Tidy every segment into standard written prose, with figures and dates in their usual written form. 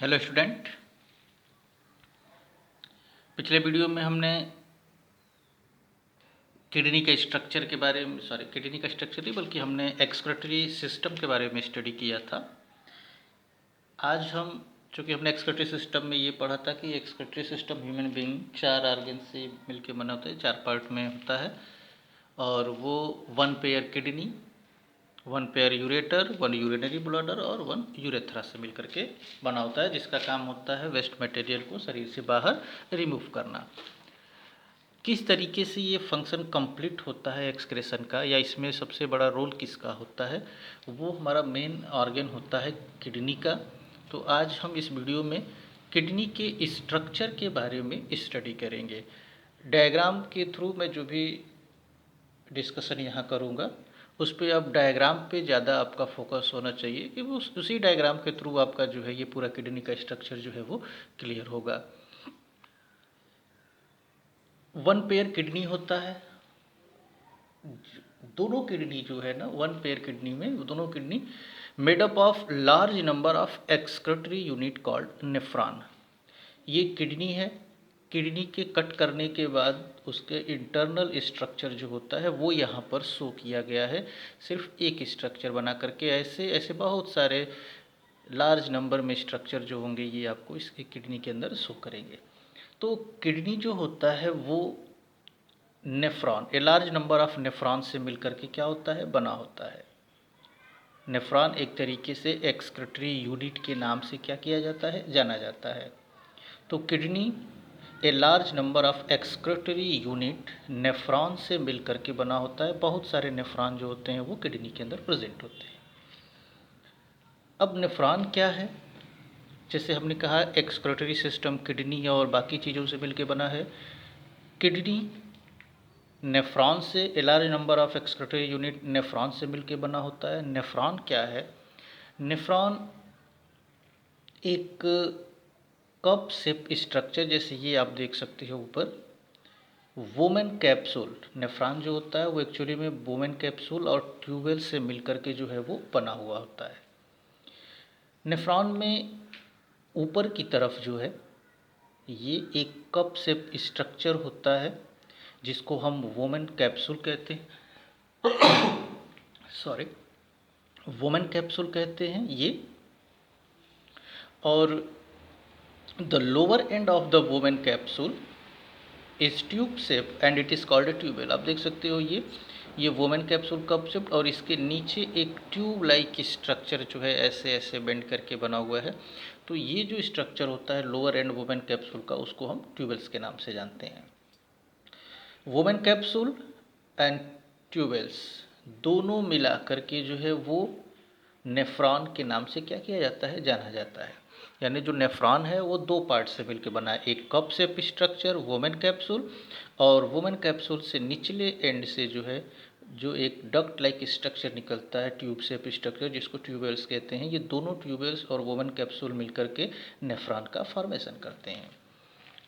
Hello student. पिछले video में हमने किडनी के स्ट्रक्चर के बारे में किडनी का स्ट्रक्चर नहीं बल्कि हमने एक्सक्रीटरी सिस्टम के बारे में स्टडी किया था। आज हम चूँकि हमने एक्सक्रीटरी सिस्टम में ये पढ़ा था कि excretory system human being 4 organ से मिलकर बना होता है, 4 पार्ट में होता है और वो 1 pair kidney, 1 pair ureter, 1 urinary bladder और 1 यूरेथ्रा से मिलकर के बना होता है, जिसका काम होता है वेस्ट मटेरियल को शरीर से बाहर रिमूव करना। किस तरीके से ये फंक्शन कंप्लीट होता है एक्सक्रेशन का, या इसमें सबसे बड़ा रोल किसका होता है, वो हमारा मेन ऑर्गन होता है किडनी का। तो आज हम इस वीडियो में किडनी के स्ट्रक्चर के बारे में स्टडी करेंगे। डायग्राम के थ्रू मैं जो भी डिस्कशन यहाँ करूँगा उस पर अब डायग्राम पे ज़्यादा आपका फोकस होना चाहिए कि वो उसी डायग्राम के थ्रू आपका जो है ये पूरा किडनी का स्ट्रक्चर जो है वो क्लियर होगा। 1 पेयर किडनी होता है। दोनों किडनी जो है ना 1 पेयर किडनी में दोनों kidney made up of large number of excretory unit called nephron. ये किडनी है। किडनी के कट करने के बाद उसके इंटरनल स्ट्रक्चर जो होता है वो यहाँ पर शो किया गया है, सिर्फ एक स्ट्रक्चर बना करके। ऐसे ऐसे बहुत सारे लार्ज नंबर में स्ट्रक्चर जो होंगे ये आपको इसके किडनी के अंदर शो करेंगे। तो किडनी जो होता है वो nephron, a large number of nephron से मिलकर के क्या होता है, बना होता है। नेफ्रॉन एक तरीके से एक्सक्रीटरी यूनिट के नाम से क्या किया जाता है, जाना जाता है। तो kidney a large number of excretory unit nephron से मिलकर के बना होता है। बहुत सारे नेफ्रॉन जो होते हैं वो किडनी के अंदर प्रेजेंट होते हैं। अब नेफ्रॉन क्या है, जैसे हमने कहा एक्सक्रीटरी सिस्टम किडनी और बाकी चीज़ों से मिलकर बना है। किडनी नेफ्रॉन से, a large number of excretory unit nephron से मिलकर बना होता है। नेफ्रॉन क्या है, नेफ्रॉन एक कप शेप स्ट्रक्चर, जैसे ये आप देख सकते हो ऊपर वोमेन कैप्सूल। नेफ्रॉन जो होता है वो एक्चुअली में वोमेन कैप्सूल और ट्यूबवेल से मिलकर के जो है वो बना हुआ होता है। नेफ्रॉन में ऊपर की तरफ जो है ये एक कप शेप स्ट्रक्चर होता है जिसको हम वोमेन कैप्सूल कहते हैं। सॉरी, वोमेन कैप्सूल कहते हैं ये। और the lower end of the women capsule is tube shape and it is called a tubewell. आप देख सकते हो ये वोमेन कैप्सूल कप शेप और इसके नीचे एक ट्यूब लाइक स्ट्रक्चर जो है ऐसे ऐसे बेंड करके बना हुआ है। तो ये जो स्ट्रक्चर होता है लोअर एंड वोमेन कैप्सूल का, उसको हम ट्यूबवेल्स के नाम से जानते हैं। वोमेन कैप्सूल एंड ट्यूबवेल्स दोनों मिला करके जो है वो नेफ्रॉन के नाम से क्या किया जाता है, जाना जाता है। यानी जो नेफ्रॉन है वो 2 पार्ट से मिलकर बना है, एक cup shape structure women capsule और वोमेन कैप्सूल से निचले एंड से जो है जो एक डक्ट लाइक स्ट्रक्चर निकलता है ट्यूब शेप स्ट्रक्चर, जिसको ट्यूबवेल्स कहते हैं। ये दोनों ट्यूबवेल्स और वोमेन कैप्सूल मिलकर के नेफ्रॉन का फॉर्मेशन करते हैं।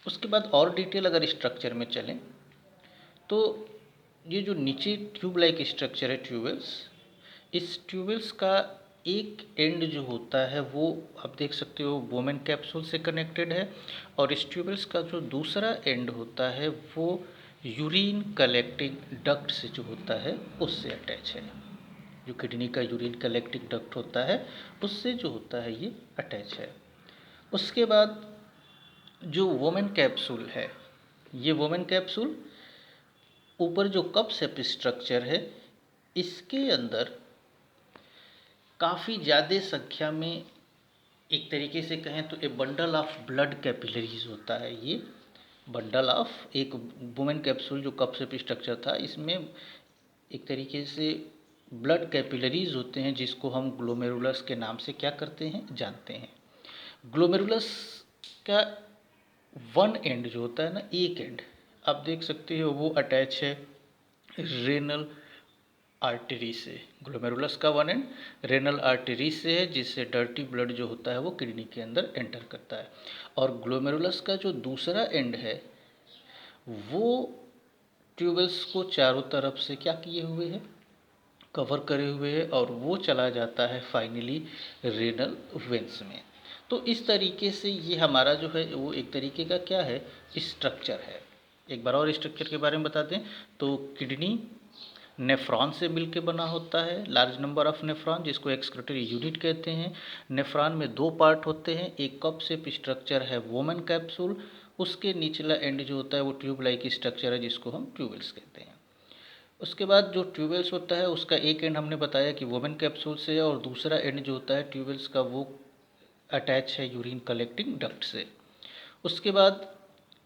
उसके बाद और डिटेल अगर स्ट्रक्चर में चलें तो ये जो नीचे ट्यूब लाइक स्ट्रक्चर है ट्यूबवेल्स, इस ट्यूबवेल्स का एक एंड जो होता है वो आप देख सकते हो वोमेन कैप्सूल से कनेक्टेड है और इस ट्यूबवेल्स का जो दूसरा एंड होता है वो यूरिन कलेक्टिंग डक्ट से जो होता है उससे अटैच है। जो किडनी का यूरिन कलेक्टिंग डक्ट होता है उससे जो होता है ये अटैच है। उसके बाद जो वोमेन कैप्सूल है, ये वोमेन कैप्सूल ऊपर जो कप शेप स्ट्रक्चर है इसके अंदर काफ़ी ज़्यादा संख्या में, एक तरीके से कहें तो ए बंडल ऑफ ब्लड कैपिलरीज होता है। ये बंडल ऑफ एक वुमेन कैप्सूल जो कप शेप स्ट्रक्चर था, इसमें एक तरीके से ब्लड कैपिलरीज होते हैं जिसको हम ग्लोमेरुलस के नाम से क्या करते हैं, जानते हैं। ग्लोमेरुलस का 1 एंड जो होता है ना, एक एंड आप देख सकते हो वो अटैच है रेनल आर्टरी से। ग्लोमेरुलस का 1 एंड रेनल आर्टरी से है, जिससे डर्टी ब्लड जो होता है वो किडनी के अंदर एंटर करता है। और ग्लोमेरुलस का जो दूसरा एंड है वो ट्यूबवेल्स को चारों तरफ से क्या किए हुए है, कवर करे हुए है और वो चला जाता है फाइनली रेनल वेंस में। तो इस तरीके से ये हमारा जो है वो एक तरीके का क्या है, स्ट्रक्चर है। एक बार और स्ट्रक्चर के बारे में बता दें तो किडनी नेफ्रॉन से मिलकर बना होता है, लार्ज नंबर ऑफ नेफ्रॉन, जिसको एक्सक्रीटरी यूनिट कहते हैं। नेफ्रॉन में दो पार्ट होते हैं, एक कप शेप स्ट्रक्चर है वोमेन कैप्सूल, उसके निचला एंड जो होता है वो ट्यूब लाइक स्ट्रक्चर है जिसको हम ट्यूबेल्स कहते हैं। उसके बाद जो ट्यूबेल्स होता है उसका एक एंड हमने बताया कि वोमेन कैप्सूल से है, और दूसरा एंड जो होता है ट्यूबेल्स का वो अटैच है यूरिन कलेक्टिंग डक्ट से। उसके बाद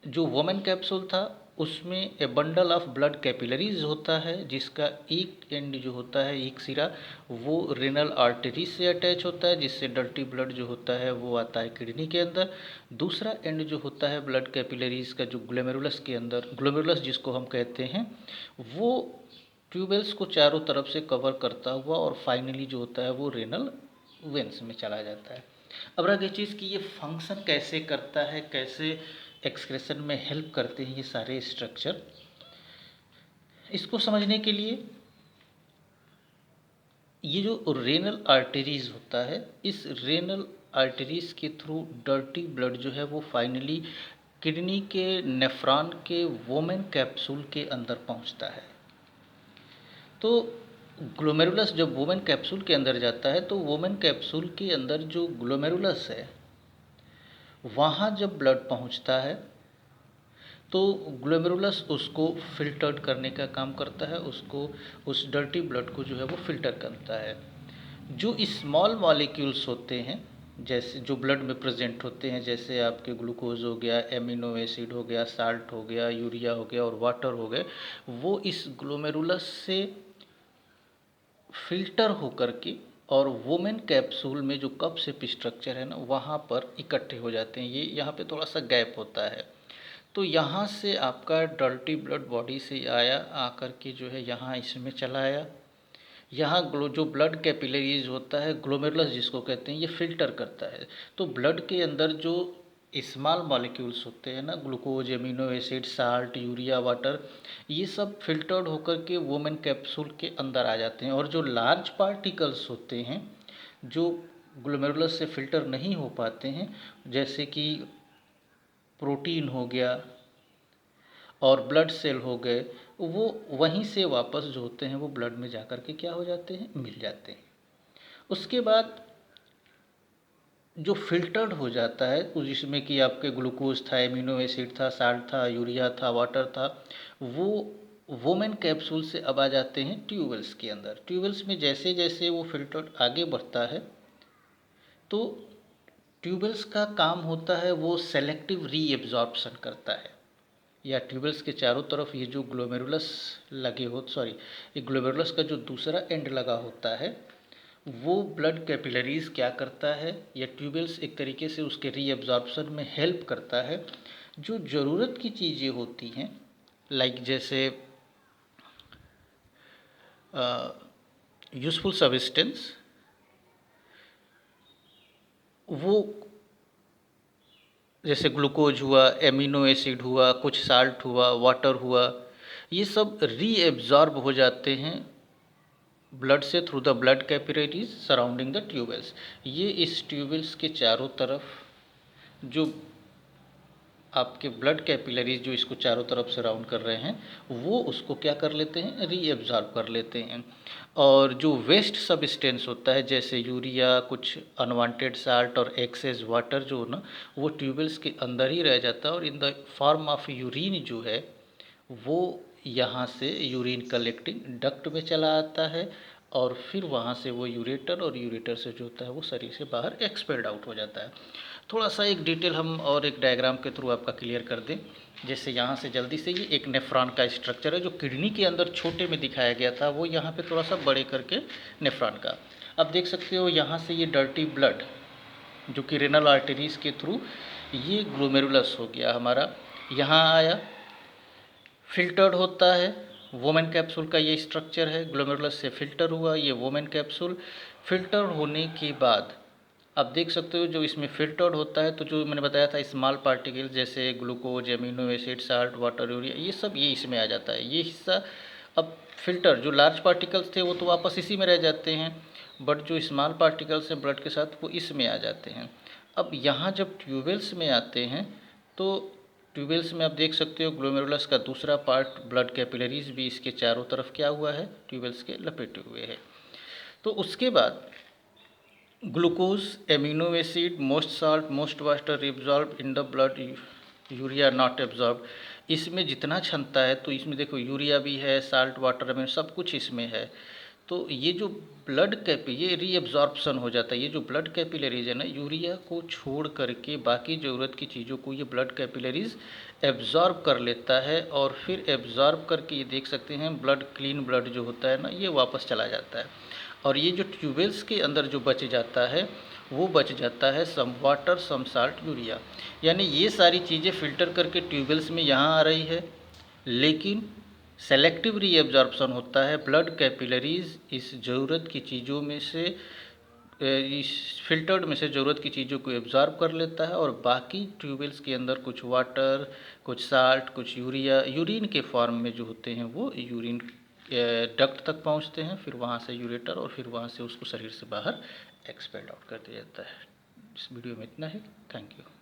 जो वोमेन कैप्सूल था उसमें ए बंडल ऑफ ब्लड कैपिलरीज होता है, जिसका एक एंड जो होता है, एक सिरा, वो रेनल आर्टरी से अटैच होता है, जिससे डर्टी ब्लड जो होता है वो आता है किडनी के अंदर। दूसरा एंड जो होता है ब्लड कैपिलरीज का, जो ग्लोमेरुलस के अंदर, ग्लोमेरुलस जिसको हम कहते हैं, वो ट्यूबेल्स को चारों तरफ से कवर करता हुआ और फाइनली जो होता है वो रेनल वेंस में चला जाता है। अब रह गई चीज़ कि ये फंक्शन कैसे करता है, कैसे एक्सक्रेशन में हेल्प करते हैं ये सारे स्ट्रक्चर। इसको समझने के लिए ये जो रेनल आर्टरीज होता है, इस रेनल आर्टरीज के थ्रू डर्टी ब्लड जो है वो फाइनली किडनी के नेफ्रॉन के वोमेन कैप्सूल के अंदर पहुंचता है। तो ग्लोमेरुलस जब वोमेन कैप्सूल के अंदर जाता है तो वोमेन कैप्सूल के अंदर जो ग्लोमेरुलस है वहाँ जब ब्लड पहुँचता है तो ग्लोमेरुलस उसको फिल्टर्ड करने का काम करता है, उसको उस डर्टी ब्लड को जो है वो फिल्टर करता है। जो स्मॉल मॉलिक्यूल्स होते हैं जैसे जो ब्लड में प्रेजेंट होते हैं, जैसे आपके ग्लूकोज हो गया, एमिनो एसिड हो गया, साल्ट हो गया, यूरिया हो गया और वाटर हो गए, वो इस ग्लोमेरुलस से फिल्टर होकर के और वोमेन कैप्सूल में जो कप शेप स्ट्रक्चर है ना वहाँ पर इकट्ठे हो जाते हैं। ये यहाँ पे थोड़ा सा गैप होता है। तो यहाँ से आपका डर्टी ब्लड बॉडी से आया, आकर के जो है यहाँ इसमें चला आया। यहाँ जो ब्लड कैपिलरीज होता है, ग्लोमेरुलस जिसको कहते हैं, ये फिल्टर करता है। तो ब्लड के अंदर जो स्मॉल मॉलिक्यूल्स होते हैं ना, glucose, amino acid, salt, urea, water, ये सब फिल्टर्ड होकर के वोमेन कैप्सूल के अंदर आ जाते हैं। और जो लार्ज पार्टिकल्स होते हैं जो ग्लोमेरुलस से फिल्टर नहीं हो पाते हैं, जैसे कि प्रोटीन हो गया और ब्लड सेल हो गए, वो वहीं से वापस जो होते हैं वो ब्लड में जा कर के क्या हो जाते हैं, मिल जाते हैं। उसके बाद जो फिल्टर्ड हो जाता है जिसमें कि आपके ग्लूकोज था, एमिनो एसिड था, साल्ट था, यूरिया था, वाटर था, वो वोमेन कैप्सूल से अब आ जाते हैं ट्यूबवेल्स के अंदर। ट्यूबवेल्स में जैसे जैसे वो फिल्टर आगे बढ़ता है तो ट्यूबवेल्स का काम होता है वो सेलेक्टिव रीएब्जॉर्प्शन करता है, या ट्यूबवेल्स के चारों तरफ ये जो ग्लोमेरुलस लगे हो ये ग्लोमेरुलस का जो दूसरा एंड लगा होता है वो ब्लड कैपिलरीज क्या करता है, या ट्यूबवेल्स एक तरीके से उसके रीएब्जॉर्प्शन में हेल्प करता है। जो ज़रूरत की चीज़ें होती हैं लाइक जैसे यूजफुल सब्सटेंस, वो जैसे ग्लूकोज हुआ, एमिनो एसिड हुआ, कुछ साल्ट हुआ, वाटर हुआ, ये सब रीएब्जॉर्ब हो जाते हैं ब्लड से through the blood capillaries surrounding the tube wells. ये इस ट्यूबवेल्स के चारों तरफ जो आपके ब्लड कैपिलरीज जो इसको चारों तरफ सराउंड कर रहे हैं वो उसको क्या कर लेते हैं, रीएब्जॉर्ब कर लेते हैं। और जो वेस्ट सब्सटेंस होता है जैसे यूरिया, कुछ अनवांटेड साल्ट और एक्सेस वाटर जो ना वो ट्यूबवेल्स के अंदर ही रह जाता है और in the form of urine जो है वो यहाँ से यूरिन कलेक्टिंग डक्ट में चला आता है और फिर वहाँ से वो यूरेटर और यूरेटर से जो होता है वो शरीर से बाहर एक्सपेल्ड आउट हो जाता है। थोड़ा सा एक डिटेल हम और एक डायग्राम के थ्रू आपका क्लियर कर दें। जैसे यहाँ से जल्दी से ये एक नेफ्रॉन का स्ट्रक्चर है जो किडनी के अंदर छोटे में दिखाया गया था, वो यहाँ पे थोड़ा सा बड़े करके नेफ्रॉन का। अब देख सकते हो यहाँ से ये डर्टी ब्लड जो कि रेनल आर्टरीज के थ्रू ये ग्लोमेरुलस हो गया हमारा, यहाँ आया, फिल्टर्ड होता है। वोमेन कैप्सूल का ये स्ट्रक्चर है, ग्लोमेरुलस से फिल्टर हुआ ये वोमेन कैप्सूल। फिल्टर होने के बाद आप देख सकते हो जो इसमें फिल्टर्ड होता है तो जो मैंने बताया था स्मॉल पार्टिकल जैसे glucose, amino acid, salt, water, urea, ये सब ये इसमें आ जाता है। ये हिस्सा अब फिल्टर जो लार्ज पार्टिकल्स थे वो तो वापस इसी में रह जाते हैं। बट जो स्मॉल पार्टिकल्स हैं ब्लड के साथ वो इसमें आ जाते हैं। अब यहाँ जब ट्यूबवेल्स में आते हैं तो ट्यूबवेल्स में आप देख सकते हो ग्लोमेरुलस का दूसरा पार्ट ब्लड कैपिलरीज भी इसके चारों तरफ क्या हुआ है, ट्यूबवेल्स के लपेटे हुए है। तो उसके बाद glucose, amino acid, most salt, most water reabsorb in the blood, urea not absorb. इसमें जितना क्षमता है तो इसमें देखो यूरिया भी है, साल्ट वाटर में सब कुछ इसमें है। तो ये जो ब्लड ये रीअब्जॉर्प्शन हो जाता है। ये जो ब्लड कैपिलरीज है ना, यूरिया को छोड़ करके बाकी ज़रूरत की चीज़ों को ये ब्लड कैपिलरीज एब्जॉर्ब कर लेता है और फिर एब्जॉर्ब करके ये देख सकते हैं ब्लड, क्लीन ब्लड जो होता है ना, ये वापस चला जाता है। और ये जो ट्यूबवेल्स के अंदर जो बच जाता है वो बच जाता है सम वाटर, सम साल्ट, यूरिया। यानी ये सारी चीज़ें फ़िल्टर करके ट्यूबवेल्स में यहाँ आ रही है, लेकिन सेलेक्टिव रीअब्जॉर्प्शन होता है। ब्लड कैपिलरीज इस ज़रूरत की चीज़ों में से, इस फिल्टर्ड में से ज़रूरत की चीज़ों को एब्जॉर्ब कर लेता है और बाकी ट्यूबवेल्स के अंदर कुछ वाटर, कुछ साल्ट, कुछ यूरिया, यूरिन के फॉर्म में जो होते हैं वो यूरिन डक्ट तक पहुंचते हैं, फिर वहां से यूरेटर और फिर वहां से उसको शरीर से बाहर एक्सपेल आउट कर दिया जाता है। इस वीडियो में इतना ही। Thank you.